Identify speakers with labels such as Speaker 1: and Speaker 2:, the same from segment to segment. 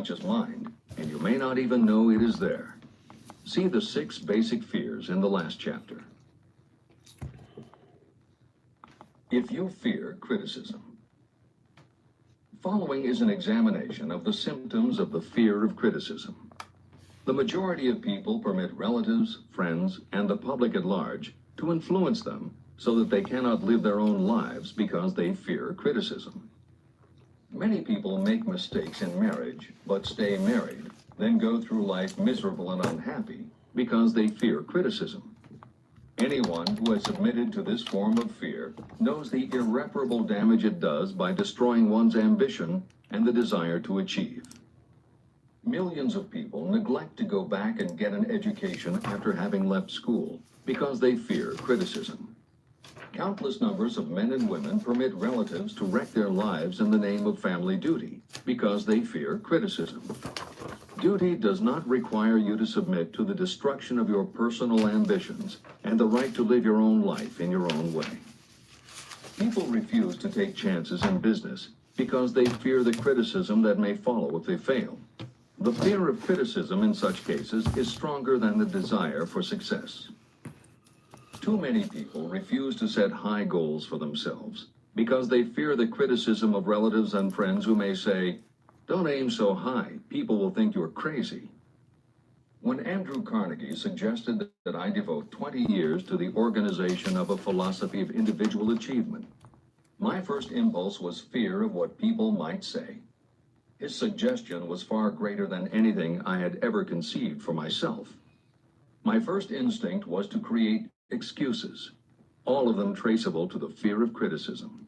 Speaker 1: subconscious mind, and you may not even know it is there. See the 6 basic fears in the last chapter. If you fear criticism. Following is an examination of the symptoms of the fear of criticism. The majority of people permit relatives, friends, and the public at large to influence them so that they cannot live their own lives because they fear criticism. Many people make mistakes in marriage, but stay married, then go through life miserable and unhappy because they fear criticism. Anyone who has submitted to this form of fear knows the irreparable damage it does by destroying one's ambition and the desire to achieve. Millions of people neglect to go back and get an education after having left school because they fear criticism. Countless numbers of men and women permit relatives to wreck their lives in the name of family duty because they fear criticism. Duty does not require you to submit to the destruction of your personal ambitions and the right to live your own life in your own way. People refuse to take chances in business because they fear the criticism that may follow if they fail. The fear of criticism in such cases is stronger than the desire for success. Too many people refuse to set high goals for themselves because they fear the criticism of relatives and friends who may say, "Don't aim so high, people will think you're crazy." When Andrew Carnegie suggested that I devote 20 years to the organization of a philosophy of individual achievement, my first impulse was fear of what people might say. His suggestion was far greater than anything I had ever conceived for myself. My first instinct was to create excuses, all of them traceable to the fear of criticism.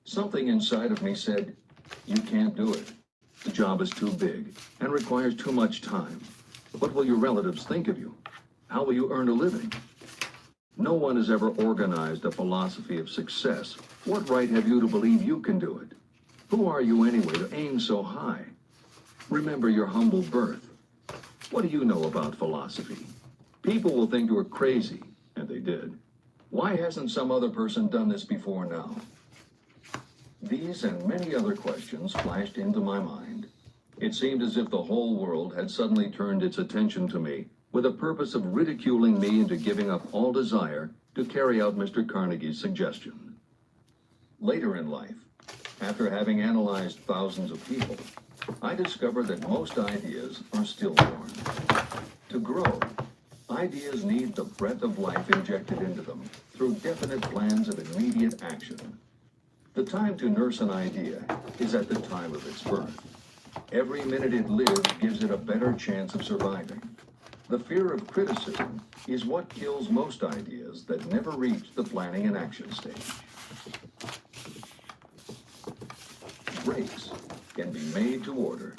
Speaker 1: Something inside of me said, "You can't do it. The job is too big and requires too much time. What will your relatives think of you? How will you earn a living? No one has ever organized a philosophy of success. What right have you to believe you can do it? Who are you anyway to aim so high? Remember your humble birth. What do you know about philosophy? People will think you are crazy," and they did. "Why hasn't some other person done this before now?" These and many other questions flashed into my mind. It seemed as if the whole world had suddenly turned its attention to me with a purpose of ridiculing me into giving up all desire to carry out Mr. Carnegie's suggestion. Later in life, after having analyzed thousands of people, I discovered that most ideas are stillborn. To grow, ideas need the breath of life injected into them through definite plans of immediate action. The time to nurse an idea is at the time of its birth. Every minute it lives gives it a better chance of surviving. The fear of criticism is what kills most ideas that never reach the planning and action stage. Breaks can be made to order.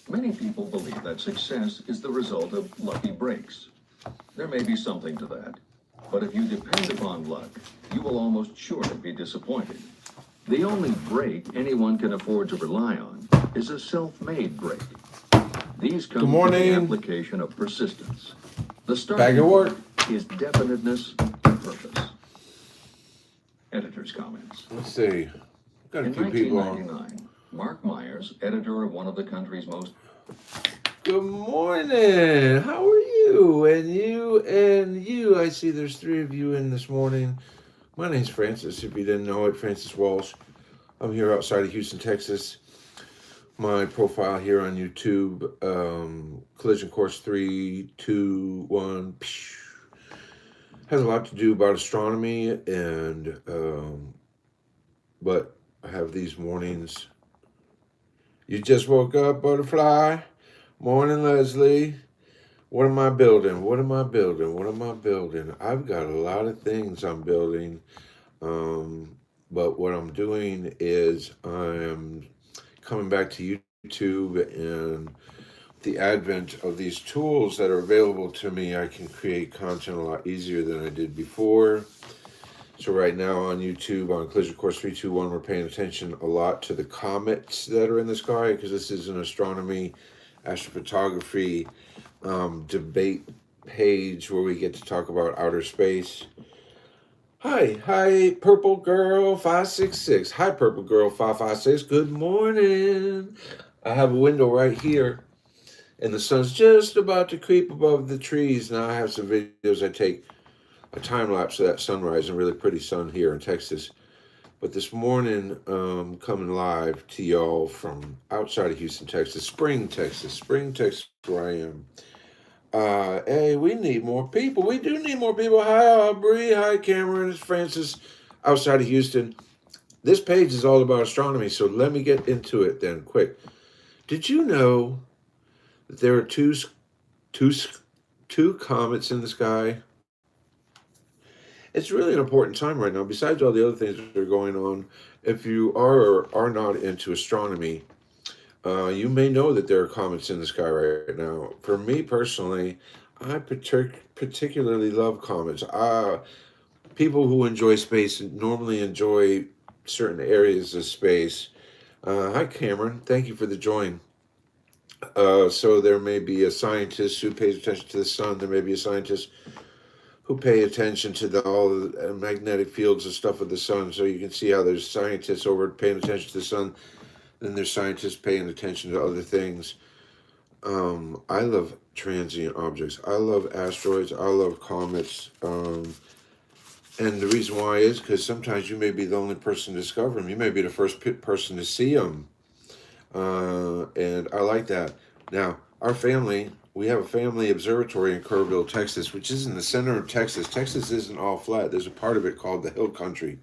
Speaker 1: Many people believe that success is the result of lucky breaks. There may be something to that, but if you depend upon luck, you will almost surely be disappointed. The only break anyone can afford to rely on is a self-made break. These come from the application of persistence. The starting point is definiteness and purpose. Editor's comments.
Speaker 2: Let's see. Got a
Speaker 1: In
Speaker 2: few people on.
Speaker 1: 1999, Mark Myers, editor of one of the country's most...
Speaker 2: Good morning. How are you? And you. I see there's 3 of you in this morning. My name's Francis, if you didn't know it, Francis Walsh. I'm here outside of Houston, Texas. My profile here on YouTube, Collision Course 3, 2, 1, has a lot to do about astronomy, and but I have these mornings. You just woke up, butterfly? Morning, Leslie. What am I building? What am I building? What am I building? I've got a lot of things I'm building, but what I'm doing is I'm coming back to YouTube, and the advent of these tools that are available to me, I can create content a lot easier than I did before. So right now on YouTube, on Collision Course 321, we're paying attention a lot to the comets that are in the sky, because this is an astronomy, astrophotography debate page where we get to talk about outer space. Hi, Purple Girl 566. Hi, Purple Girl 556. Good morning. I have a window right here, and the sun's just about to creep above the trees. Now I have some videos I take a time lapse of that sunrise and really pretty sun here in Texas. But this morning, coming live to y'all from outside of Houston, Texas, Spring, Texas, where I am. Hey, we need more people. We do need more people. Hi, Aubrey. Hi, Cameron. It's Francis, outside of Houston. This page is all about astronomy, so let me get into it then, quick. Did you know that there are two comets in the sky? It's really an important time right now. Besides all the other things that are going on, if you are or are not into astronomy, you may know that there are comets in the sky right now. For me personally, I particularly love comets. People who enjoy space normally enjoy certain areas of space. Hi, Cameron. Thank you for the join. So there may be a scientist who pays attention to the sun. There may be a scientist who pay attention to all the magnetic fields and stuff of the sun. So you can see how there's scientists over paying attention to the sun, then there's scientists paying attention to other things. I love transient objects. I love asteroids. I love comets. And the reason why is because sometimes you may be the only person to discover them. You may be the first person to see them. And I like that. Now, our family, we have a family observatory in Kerrville, Texas, which is in the center of Texas. Texas isn't all flat. There's a part of it called the Hill Country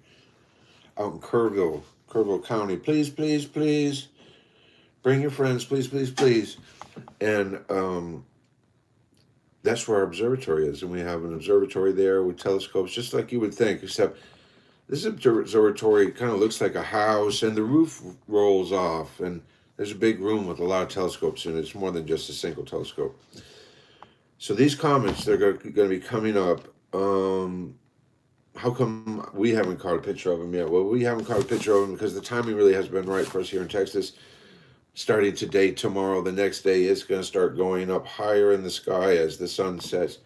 Speaker 2: out in Kerrville County. Please, please, please bring your friends, please, please, please. And that's where our observatory is. And we have an observatory there with telescopes, just like you would think, except this observatory kind of looks like a house, and the roof rolls off, and there's a big room with a lot of telescopes in it. It's more than just a single telescope. So these comets, they're going to be coming up. How come we haven't caught a picture of them yet? Well, we haven't caught a picture of them because the timing really has been right for us here in Texas. Starting today, tomorrow, the next day, it's going to start going up higher in the sky as the sun sets.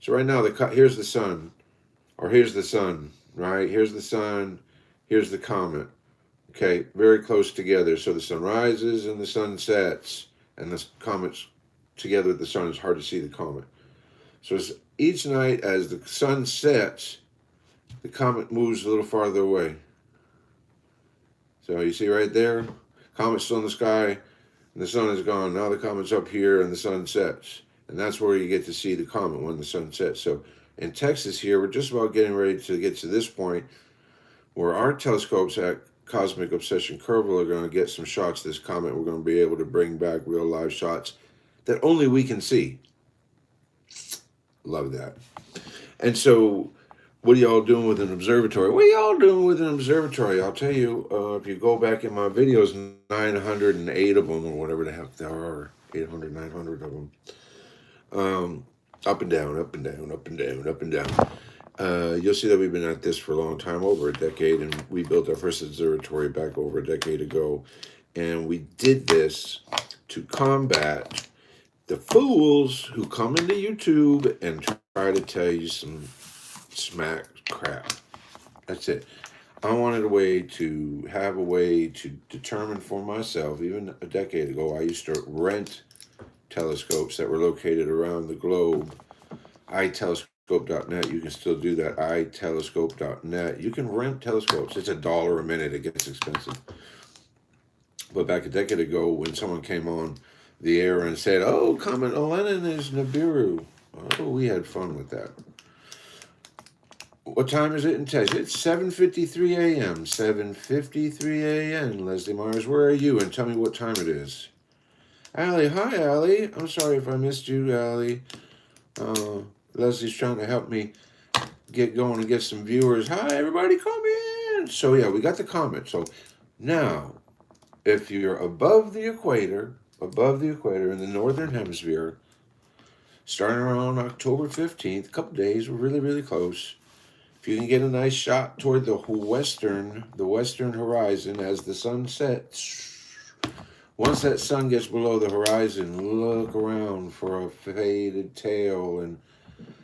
Speaker 2: So right now, here's the sun, or here's the sun, right? Here's the sun, here's the comet. Okay, very close together. So the sun rises and the sun sets, and the comet's together with the sun. It's hard to see the comet. So each night as the sun sets, the comet moves a little farther away. So you see right there, comet's still in the sky, and the sun is gone. Now the comet's up here, and the sun sets. And that's where you get to see the comet when the sun sets. So in Texas here, we're just about getting ready to get to this point where our telescopes at Cosmic Obsession Kerrville are going to get some shots of this comet. We're going to be able to bring back real live shots that only we can see. Love that. And so, what are y'all doing with an observatory? What are y'all doing with an observatory? I'll tell you, if you go back in my videos, 908 of them, or whatever the heck there are, 800, 900 of them. Up and down, up and down, up and down, up and down. You'll see that we've been at this for a long time, over a decade, and we built our first observatory back over a decade ago. And we did this to combat the fools who come into YouTube and try to tell you some smack crap. That's it. I wanted to have a way to determine for myself. Even a decade ago, I used to rent telescopes that were located around the globe. iTelescope.net. You can still do that. iTelescope.net. You can rent telescopes. It's $1 a minute. It gets expensive. But back a decade ago, when someone came on the air and said, "Oh, Comet Olenin is Nibiru," oh, we had fun with that. What time is it in Texas? It's 7:53 a.m. 7:53 a.m. Leslie Myers, where are you? And tell me what time it is. Allie, hi, Allie. I'm sorry if I missed you, Allie. Leslie's trying to help me get going and get some viewers. Hi, everybody, come in. So, yeah, we got the comet. So, now, if you're above the equator in the northern hemisphere, starting around October 15th, a couple days, we're really, really close. If you can get a nice shot toward the western horizon as the sun sets, once that sun gets below the horizon, look around for a faded tail, and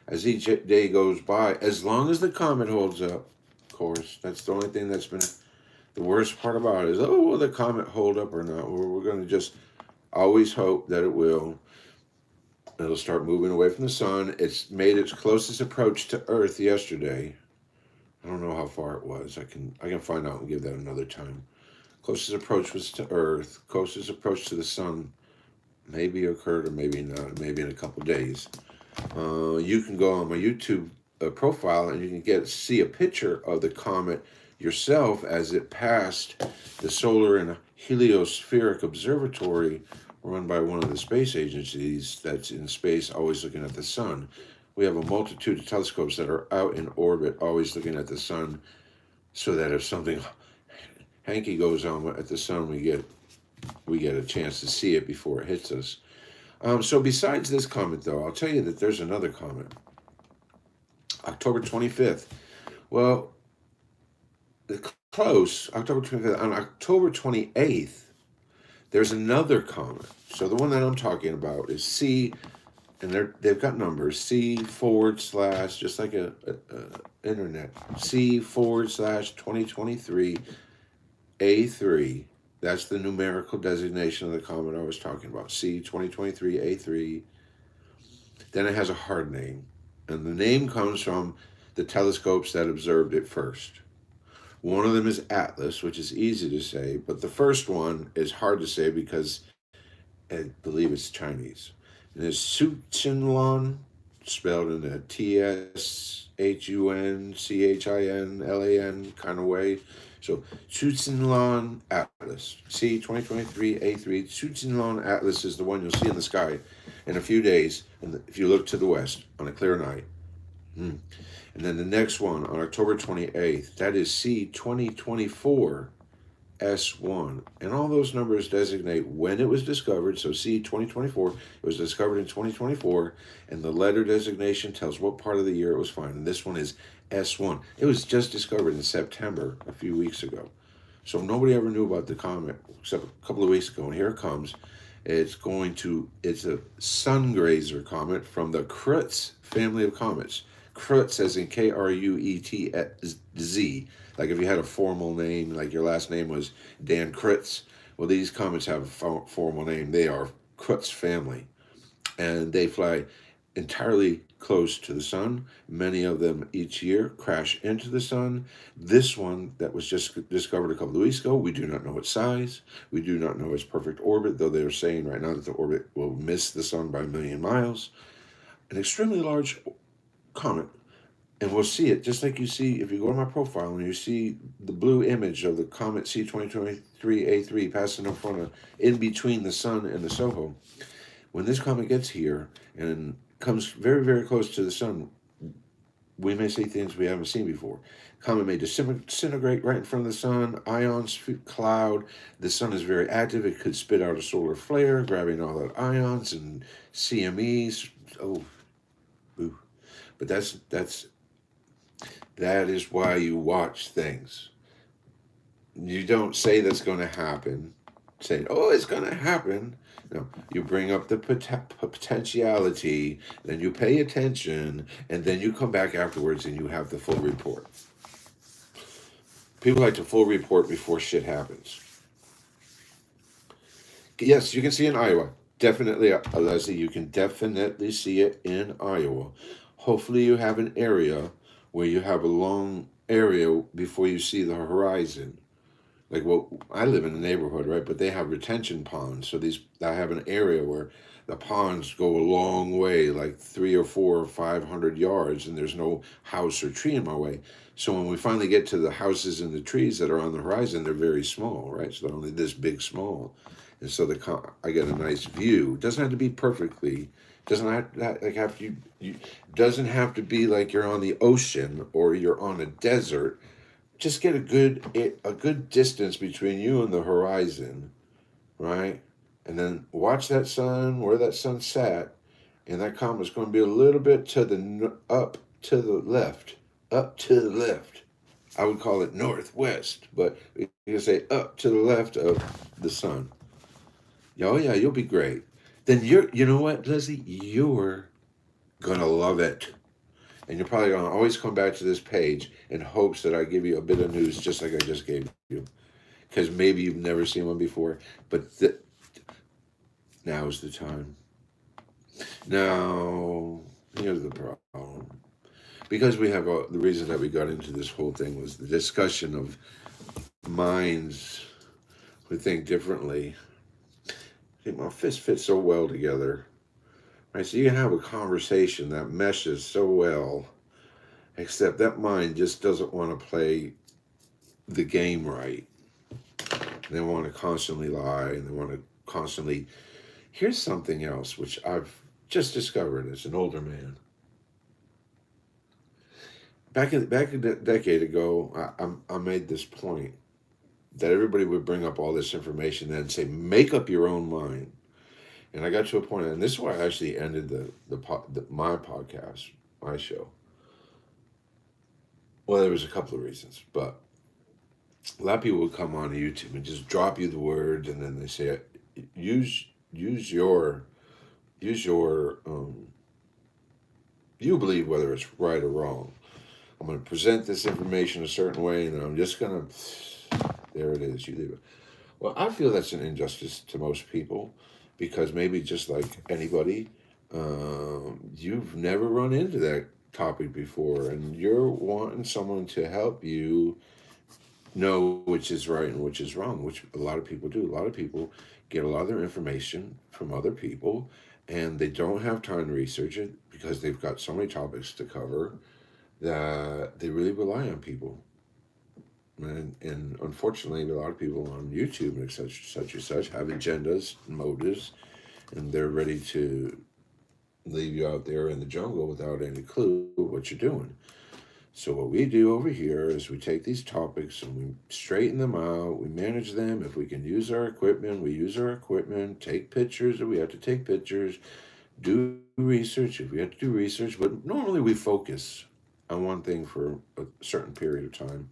Speaker 2: as each day goes by, as long as the comet holds up, of course, that's the only thing that's been the worst part about it is, oh, will the comet hold up or not? We're going to just always hope that it will. It'll start moving away from the sun. It's made its closest approach to Earth yesterday. I don't know how far it was. I can find out and give that another time. Closest approach was to Earth. Closest approach to the sun maybe occurred or maybe not. Maybe in a couple days. You can go on my YouTube profile and you can see a picture of the comet yourself as it passed the Solar and Heliospheric Observatory run by one of the space agencies that's in space always looking at the sun. We have a multitude of telescopes that are out in orbit always looking at the sun, so that if something hanky goes on at the sun, we get a chance to see it before it hits us. So besides this comet, though, I'll tell you that there's another comet. October 25th. Well, close, October 25th. On October 28th, there's another comet. So the one that I'm talking about is C, and they've got numbers, C / just like a internet, C / 2023 A3. That's the numerical designation of the comet I was talking about, C 2023 A3. Then it has a hard name, and the name comes from the telescopes that observed it first. One of them is Atlas, which is easy to say, but the first one is hard to say because I believe it's Chinese. And it's Tsuchinlan, spelled in a Tshunchinlan kind of way. So Tsuchinlan Atlas, C 2023 A3. Tsuchinlan Atlas is the one you'll see in the sky in a few days, and if you look to the west on a clear night. And then the next one on October 28th, that is C 2024 S1. And all those numbers designate when it was discovered. So C 2024, it was discovered in 2024, and the letter designation tells what part of the year it was found. And this one is S1. It was just discovered in September, a few weeks ago. So nobody ever knew about the comet except a couple of weeks ago. And here it comes. It's a sun grazer comet from the Kreutz family of comets. Kreutz as in Kruetz. Like if you had a formal name, like your last name was Dan Kreutz. Well, these comets have a formal name. They are Kreutz family. And they fly entirely close to the sun. Many of them each year crash into the sun. This one that was just discovered a couple of weeks ago, we do not know its size. We do not know its perfect orbit, though they're saying right now that the orbit will miss the sun by 1,000,000 miles. An extremely large comet. And we'll see it, just like you see, if you go to my profile and you see the blue image of the comet C 2023 A3 passing in between the sun and the SOHO. When this comet gets here and comes very, very close to the sun, we may see things we haven't seen before. Comet may disintegrate right in front of the sun, ions cloud. The sun is very active. It could spit out a solar flare, grabbing all that ions and CMEs. Oh, ooh. But that is why you watch things. You don't say that's going to happen. Say, oh, it's going to happen. No, you bring up the potentiality, then you pay attention, and then you come back afterwards and you have the full report. People like to full report before shit happens. Yes, you can see in Iowa. Definitely, Leslie, you can definitely see it in Iowa. Hopefully you have an area where you have a long area before you see the horizon. Like, well, I live in a neighborhood, right? But they have retention ponds. So I have an area where the ponds go a long way, like 300 or 400 or 500 yards, and there's no house or tree in my way. So when we finally get to the houses and the trees that are on the horizon, they're very small, right? So they're only this big small. And so I get a nice view. It doesn't have to be perfectly. Doesn't have to be like you're on the ocean or you're on a desert. Just get a good distance between you and the horizon, right? And then watch that sun, where that sun sat, and that comet's going to be a little bit up to the left. I would call it northwest, but you can say up to the left of the sun. Oh yeah, you'll be great. Then you know what, Leslie? You're going to love it. And you're probably going to always come back to this page in hopes that I give you a bit of news just like I just gave you. Because maybe you've never seen one before. But Now's the time. Now, here's the problem. Because we have the reason that we got into this whole thing was the discussion of minds who think differently. I think my fists fit so well together. Right, so you can have a conversation that meshes so well, except that mind just doesn't want to play the game right. They want to constantly lie, and they want to constantly. Here's something else which I've just discovered as an older man. Back a decade ago, I made this point that everybody would bring up all this information and say, make up your own mind. And I got to a point, and this is why I actually ended my podcast, my show. Well, there was a couple of reasons, but a lot of people would come on YouTube and just drop you the word, and then they say, use your you believe whether it's right or wrong. I'm going to present this information a certain way, and I'm just going to, there it is, you leave it. Well, I feel that's an injustice to most people, because maybe just like anybody, you've never run into that topic before, and you're wanting someone to help you know which is right and which is wrong, which a lot of people do. A lot of people get a lot of their information from other people, and they don't have time to research it because they've got so many topics to cover that they really rely on people. And unfortunately, a lot of people on YouTube and such have agendas and motives, and they're ready to leave you out there in the jungle without any clue what you're doing. So what we do over here is we take these topics and we straighten them out, we manage them. If we can use our equipment, we use our equipment, take pictures if we have to take pictures, do research if we have to do research, but normally we focus on one thing for a certain period of time.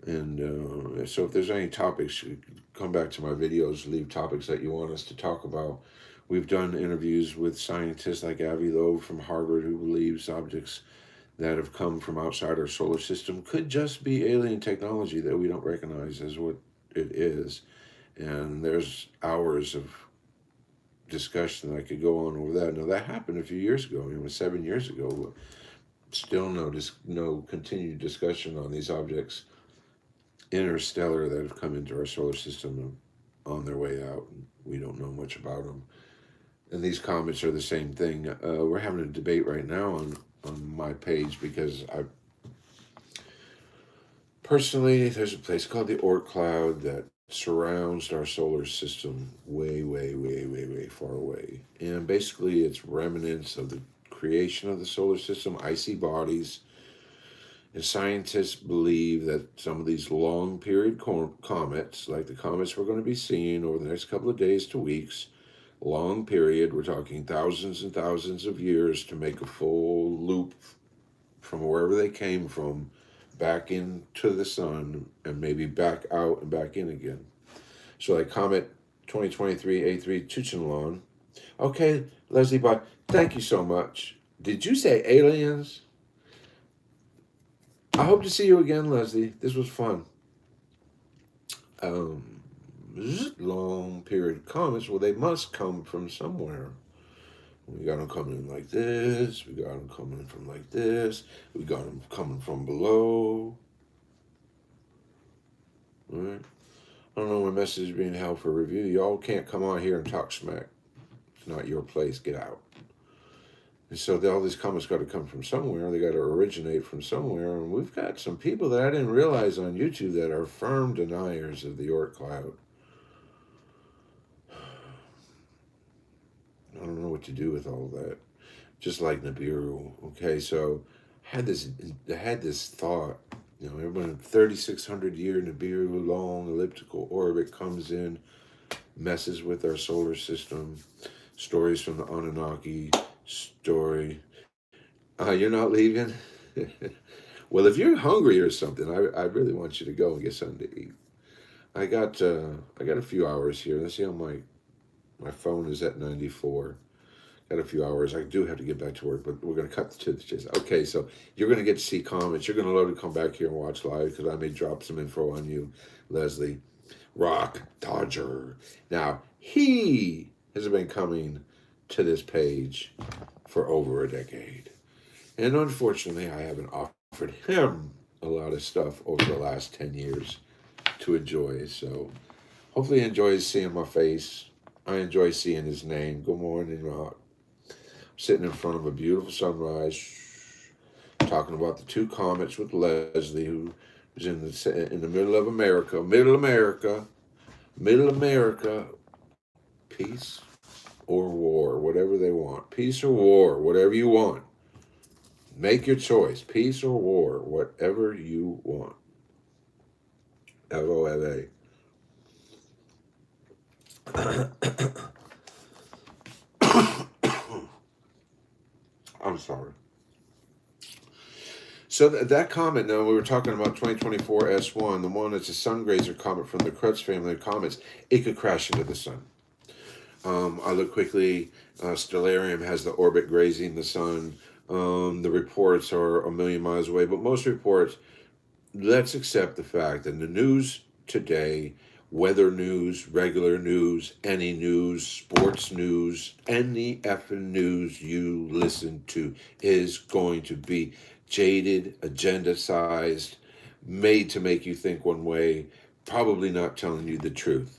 Speaker 2: And so if there's any topics, come back to my videos, leave topics that you want us to talk about. We've done interviews with scientists like Avi Loeb from Harvard, who believes objects that have come from outside our solar system could just be alien technology that we don't recognize as what it is. And there's hours of discussion that I could go on over that. Now, that happened a few years ago, 7 years ago. Still no continued discussion on these objects interstellar that have come into our solar system on their way out. We don't know much about them. And these comets are the same thing. We're having a debate right now on my page because personally, there's a place called the Oort cloud that surrounds our solar system way, way, way, way, way far away. And basically, it's remnants of the creation of the solar system, icy bodies. And scientists believe that some of these long period comets, like the comets we're going to be seeing over the next couple of days to weeks, long period, we're talking thousands and thousands of years to make a full loop from wherever they came from back into the sun and maybe back out and back in again. So like Comet 2023 A3 Tuchenlon. Okay, Leslie Bye, thank you so much. Did you say aliens? I hope to see you again, Leslie. This was fun. Long period comets, well, they must come from somewhere. We got them coming in like this. We got them coming from like this. We got them coming from below. All right. I don't know, my message is being held for review. Y'all can't come on here and talk smack. It's not your place. Get out. And so all these comments got to come from somewhere. They got to originate from somewhere. And we've got some people that I didn't realize on YouTube that are firm deniers of the Oort cloud. I don't know what to do with all that. Just like Nibiru. Okay, so I had this thought. Everyone 3,600 year Nibiru long elliptical orbit comes in, messes with our solar system. Stories from the Anunnaki story. You're not leaving? Well, if you're hungry or something, I really want you to go and get something to eat. I got a few hours here. Let's see how my phone is at 94. Got a few hours. I do have to get back to work, but we're going to cut to the chase. Okay, so you're going to get to see comments. You're going to love to come back here and watch live because I may drop some info on you, Leslie. Rock Dodger. Now, he has have been coming to this page for over a decade. And unfortunately, I haven't offered him a lot of stuff over the last 10 years to enjoy. So hopefully he enjoys seeing my face. I enjoy seeing his name. Good morning, Rock. Sitting in front of a beautiful sunrise, talking about the two comets with Leslie, who is in the middle of America. Middle America. Peace or war, whatever they want. Peace or war, whatever you want. Make your choice. Peace or war, whatever you want. LOLA. I'm sorry. So that comet, now we were talking about 2024 S1, the one that's a sun grazer comet from the Crutch family of comets. It could crash into the sun. I look quickly. Stellarium has the orbit grazing the sun. The reports are a million miles away, but most reports, let's accept the fact that the news today, weather news, regular news, any news, sports news, any effing news you listen to is going to be jaded, agenda-sized, made to make you think one way, probably not telling you the truth.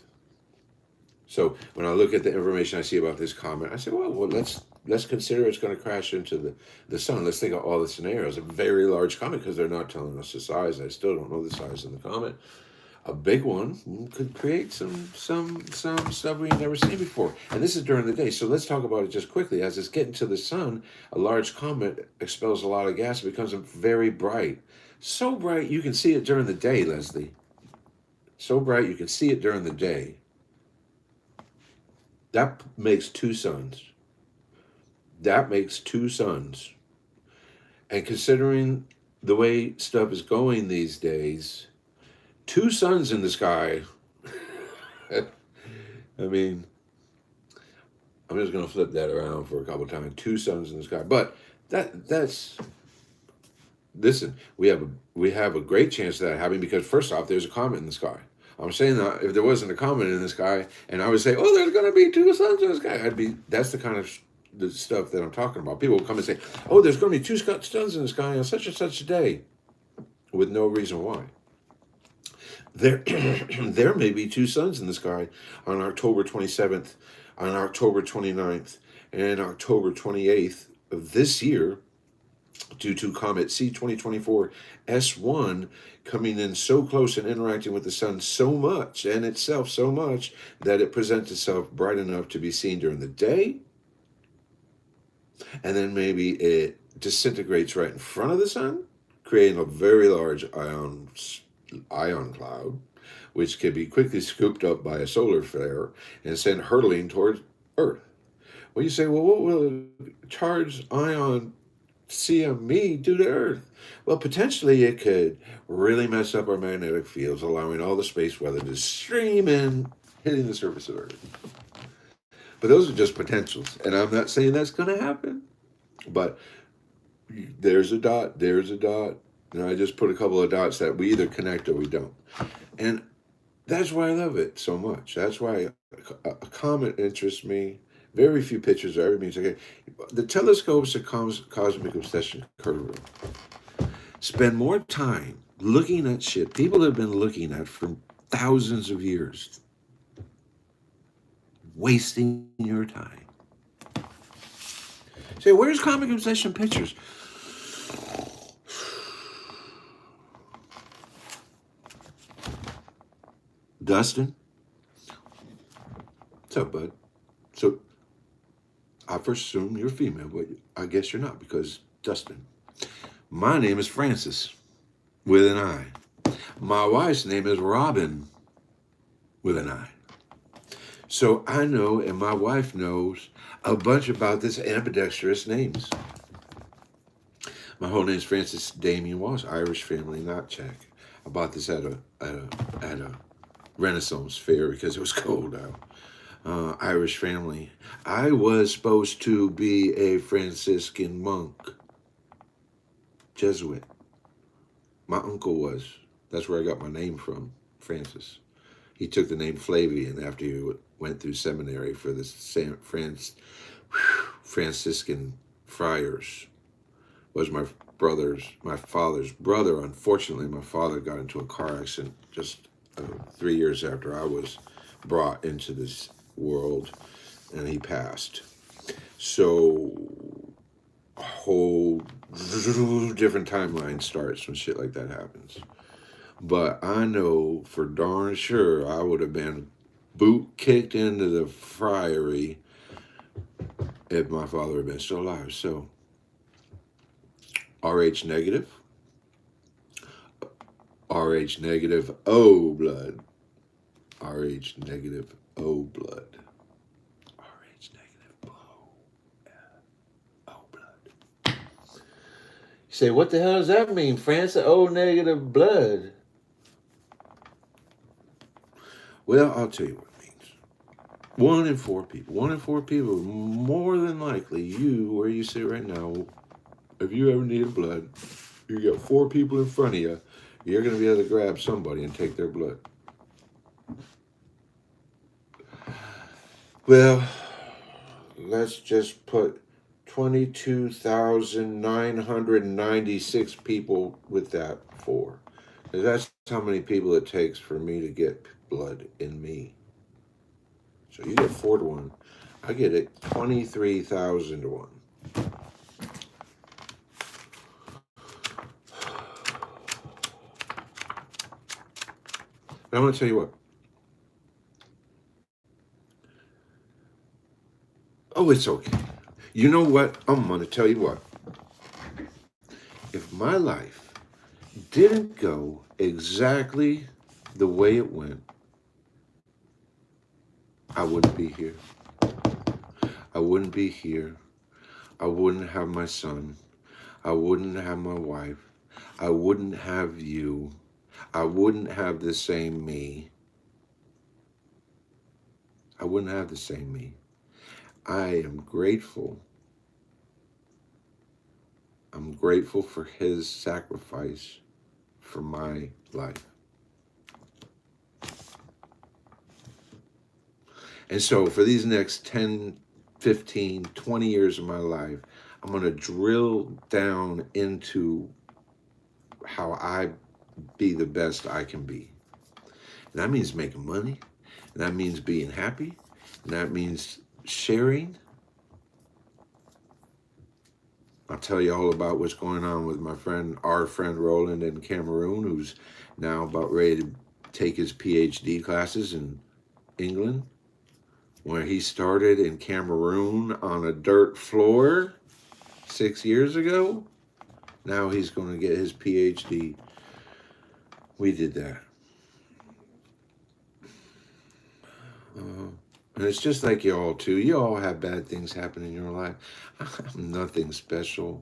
Speaker 2: So when I look at the information I see about this comet, I say, well let's consider it's going to crash into the sun. Let's think of all the scenarios. A very large comet, because they're not telling us the size. I still don't know the size of the comet. A big one could create some stuff we've never seen before. And this is during the day. So let's talk about it just quickly. As it's getting to the sun, a large comet expels a lot of gas. It becomes very bright. So bright you can see it during the day, Leslie. So bright you can see it during the day. That makes two suns. That makes two suns. And considering the way stuff is going these days, two suns in the sky. I mean, I'm just going to flip that around for a couple of times. Two suns in the sky. But that's listen, we have a great chance of that happening, because first off, there's a comet in the sky. I'm saying that if there wasn't a comet in the sky, and I would say, oh, there's going to be two suns in the sky, that's the kind of the stuff that I'm talking about. People will come and say, oh, there's going to be two suns in the sky on such and such a day, with no reason why. There may be two suns in the sky on October 27th, on October 29th, and October 28th of this year, due to comet C 2024 S1 coming in so close and interacting with the sun so much, and itself so much, that it presents itself bright enough to be seen during the day, and then maybe it disintegrates right in front of the sun, creating a very large ion cloud, which can be quickly scooped up by a solar flare and sent hurtling towards Earth. Well, you say, well, what will a charged ion CME do to Earth? Well, potentially it could really mess up our magnetic fields, allowing all the space weather to stream in, hitting the surface of Earth. But those are just potentials, and I'm not saying that's going to happen. But there's a dot, and I just put a couple of dots that we either connect or we don't. And that's why I love it so much. That's why a comet interests me. Very few pictures are ever being taken. The telescopes at Cosmic Obsession Curve spend more time looking at shit people have been looking at for thousands of years. Wasting your time. Say, where's Comic Obsession Pictures? Dustin? What's up, bud? So, I first assume you're female, but I guess you're not, because Dustin. My name is Francis, with an I. My wife's name is Robin, with an I. So I know, and my wife knows, a bunch about this ambidextrous names. My whole name is Francis Damien Walsh, Irish family, not Czech. I bought this at a Renaissance fair because it was cold out. Irish family. I was supposed to be a Franciscan monk, Jesuit. My uncle was. That's where I got my name from, Francis. He took the name Flavian after he went through seminary for the Franciscan friars. Was my father's brother. Unfortunately, my father got into a car accident just 3 years after I was brought into this world, and he passed. So a whole different timeline starts when shit like that happens. But I know for darn sure I would have been boot kicked into the friary if my father had been still alive. So RH negative, RH negative O blood, RH negative O blood, RH negative O blood. You say, what the hell does that mean, Francis? O negative blood. Well, I'll tell you what it means. 1 in 4 people. 1 in 4 people, more than likely, you, where you sit right now, if you ever need blood, you got 4 people in front of you, you're going to be able to grab somebody and take their blood. Well, let's just put 22,996 people with that 4. Because that's how many people it takes for me to get blood in me. So you get 4 to 1. I get it 23,000 to 1. And I'm going to tell you what. Oh, it's okay. You know what? I'm going to tell you what. If my life didn't go exactly the way it went, I wouldn't be here. I wouldn't be here. I wouldn't have my son. I wouldn't have my wife. I wouldn't have you. I wouldn't have the same me. I wouldn't have the same me. I am grateful. I'm grateful for his sacrifice for my life. And so for these next 10, 15, 20 years of my life, I'm going to drill down into how I be the best I can be. And that means making money. And that means being happy. And that means sharing. I'll tell you all about what's going on with our friend Roland in Cameroon, who's now about ready to take his PhD classes in England, where he started in Cameroon on a dirt floor 6 years ago. Now he's going to get his PhD. We did that. And it's just like you all too. You all have bad things happen in your life. I'm nothing special.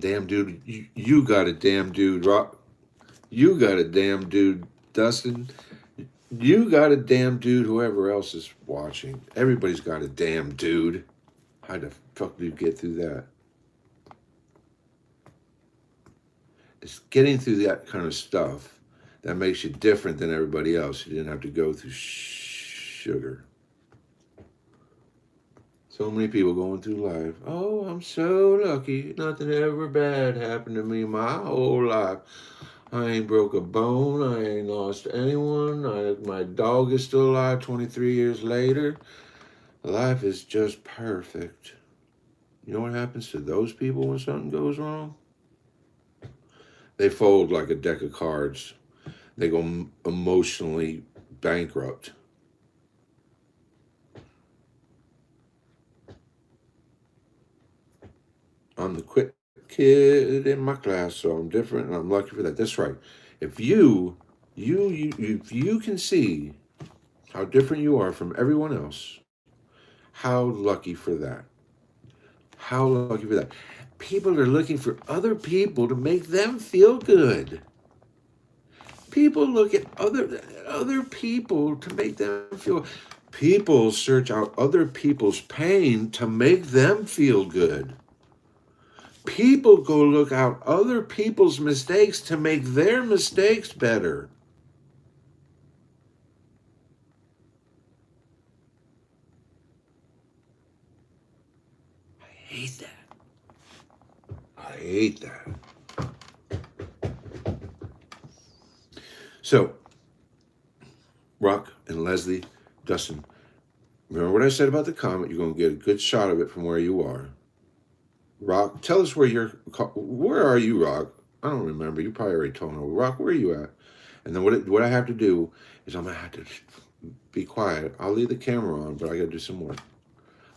Speaker 2: Damn dude, you got a damn dude, Rock. You got a damn dude, Dustin. You got a damn dude, whoever else is watching. Everybody's got a damn dude. How the fuck do you get through that? It's getting through that kind of stuff that makes you different than everybody else. You didn't have to go through sugar. So many people going through life. Oh, I'm so lucky. Nothing ever bad happened to me my whole life. I ain't broke a bone. I ain't lost anyone. My dog is still alive 23 years later. Life is just perfect. You know what happens to those people when something goes wrong? They fold like a deck of cards. They go emotionally bankrupt. I'm the quick kid in my class, so I'm different, and I'm lucky for that. That's right. If you can see how different you are from everyone else, how lucky for that. How lucky for that. People are looking for other people to make them feel good. People look at other people to make them feel. People search out other people's pain to make them feel good. People go look out other people's mistakes to make their mistakes better. hate that. I hate that. So, Rock and Leslie, Dustin, remember what I said about the comet? You're going to get a good shot of it from where you are. Rock, tell us where are you, Rock? I don't remember. You probably already told me. Rock, where are you at? And then what I have to do is I'm going to have to be quiet. I'll leave the camera on, but I got to do some more.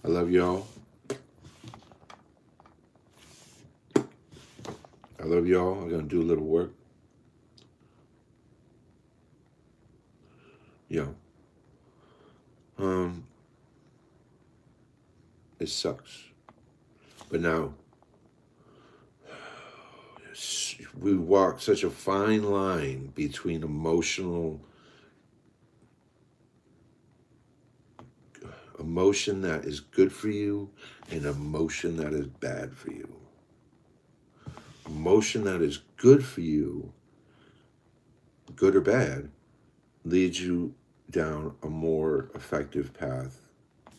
Speaker 2: I love y'all. I love y'all. I'm going to do a little work. Yo. It sucks. But now, we walk such a fine line between emotion that is good for you and emotion that is bad for you. Emotion that is good for you, good or bad, leads you down a more effective path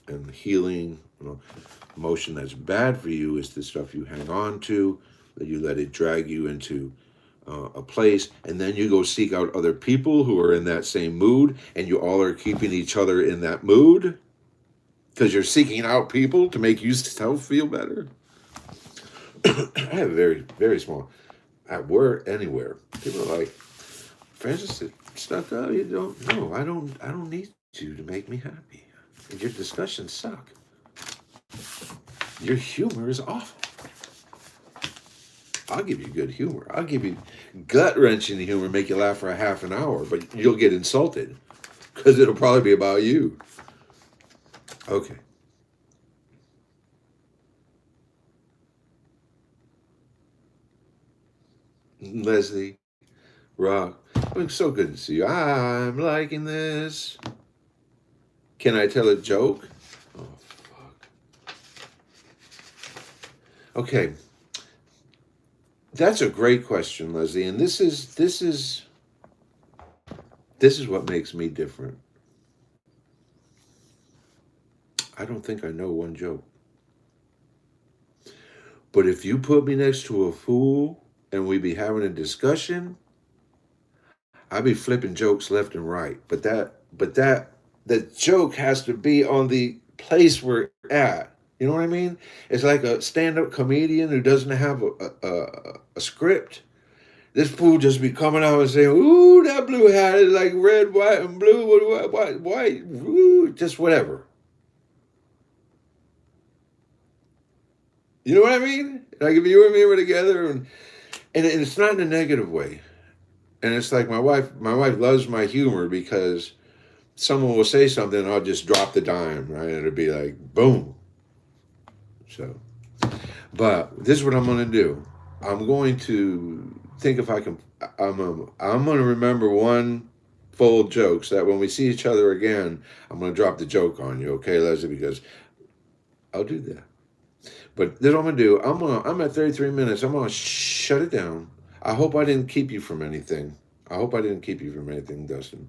Speaker 2: and healing. Emotion that's bad for you is the stuff you hang on to, that you let it drag you into a place, and then you go seek out other people who are in that same mood, and you all are keeping each other in that mood because you're seeking out people to make yourself feel better. I have very, very small, at work, anywhere. People are like, Francis, stuck up. You don't know. I don't need you to make me happy. And your discussions suck. Your humor is awful. I'll give you good humor. I'll give you gut-wrenching humor, make you laugh for a half an hour, but you'll get insulted because it'll probably be about you. Okay. Leslie, Rock, it's so good to see you. I'm liking this. Can I tell a joke? Oh, fuck. Okay. That's a great question, Leslie, and this is what makes me different. I don't think I know one joke. But if you put me next to a fool and we be having a discussion, I be flipping jokes left and right. But the joke has to be on the place we're at. You know what I mean? It's like a stand-up comedian who doesn't have a script. This fool just be coming out and saying, "Ooh, that blue hat is like red, white, and blue, white, ooh," just whatever. You know what I mean? Like if you and me were together, and it's not in a negative way. And it's like my wife loves my humor because someone will say something and I'll just drop the dime, right? And it'll be like, boom. So, but this is what I'm going to do. I'm going to think if I can, I'm going to remember one full joke so that when we see each other again, I'm going to drop the joke on you. Okay, Leslie, because I'll do that. But this is what I'm going to do. I'm at 33 minutes. I'm going to shut it down. I hope I didn't keep you from anything. Dustin.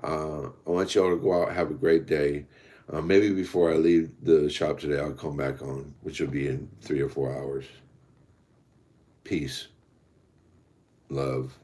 Speaker 2: I want y'all to go out and have a great day. Maybe before I leave the shop today, I'll come back on, which will be in 3 or 4 hours. Peace. Love.